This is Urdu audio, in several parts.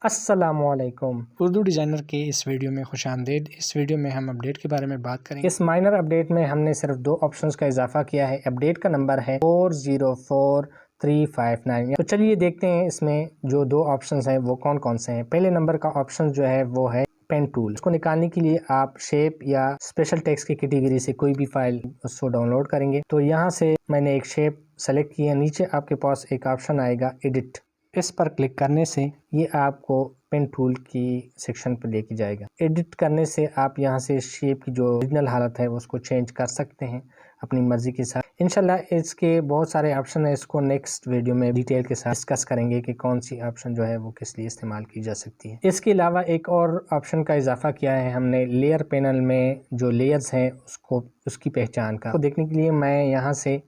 السلام علیکم، اردو ڈیزائنر کے اس ویڈیو میں خوش آمدید۔ اس ویڈیو میں ہم اپڈیٹ کے بارے میں بات کریں گے۔ اس مائنر اپڈیٹ میں ہم نے صرف 2 آپشنز کا اضافہ کیا ہے۔ اپڈیٹ کا نمبر ہے 404359۔ تو چلیے دیکھتے ہیں اس میں جو 2 آپشنز ہیں وہ کون کون سے ہیں۔ پہلے نمبر کا آپشن جو ہے وہ ہے پین ٹول۔ اس کو نکالنے کے لیے آپ شیپ یا اسپیشل ٹیکسٹ کی کیٹیگری سے کوئی بھی فائل اس کو ڈاؤن لوڈ کریں گے۔ تو یہاں سے میں نے ایک شیپ سلیکٹ کی ہے، نیچے آپ کے پاس ایک آپشن آئے گا ایڈٹ، اس پر کلک کرنے سے یہ آپ کو پین ٹول کی سیکشن پہ لے کے جائے گا۔ ایڈٹ کرنے سے آپ یہاں سے شیپ کی جو اوریجنل حالت ہے اس کو چینج کر سکتے ہیں اپنی مرضی کے ساتھ۔ انشاءاللہ اس کے بہت سارے آپشن ہیں، اس کو نیکسٹ ویڈیو میں ڈیٹیل کے ساتھ ڈسکس کریں گے کہ کون سی آپشن جو ہے وہ کس لیے استعمال کی جا سکتی ہے۔ اس کے علاوہ ایک اور آپشن کا اضافہ کیا ہے ہم نے، لیئر پینل میں جو لیئرز ہیں اس کی پہچان کا دیکھنے کے لیے میں یہاں سے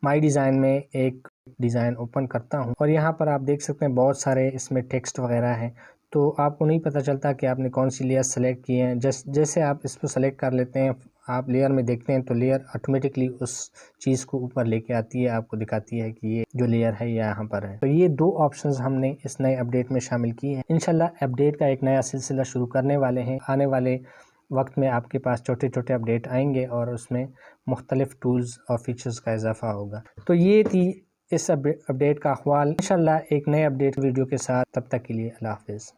مائی ڈیزائن میں ایک ڈیزائن اوپن کرتا ہوں اور یہاں پر آپ دیکھ سکتے ہیں بہت سارے اس میں ٹیکسٹ وغیرہ ہیں، تو آپ کو نہیں پتہ چلتا کہ آپ نے کون سی لیئر سلیکٹ کی ہیں۔ جیسے آپ اس کو سلیکٹ کر لیتے ہیں، آپ لیئر میں دیکھتے ہیں تو لیئر آٹومیٹکلی اس چیز کو اوپر لے کے آتی ہے، آپ کو دکھاتی ہے کہ یہ جو لیئر ہے یہاں پر ہے۔ تو یہ 2 آپشنز ہم نے اس نئے اپڈیٹ میں شامل کی ہیں۔ انشاءاللہ اپڈیٹ کا ایک نیا سلسلہ شروع کرنے والے ہیں۔ آنے والے وقت میں آپ کے پاس چھوٹے چھوٹے اپڈیٹ آئیں گے اور اس میں مختلف ٹولز اور فیچرز کا اضافہ ہوگا۔ تو یہ تھی اس اپڈیٹ کا احوال۔ انشاءاللہ ایک نئے اپڈیٹ ویڈیو کے ساتھ، تب تک کے لیے اللہ حافظ۔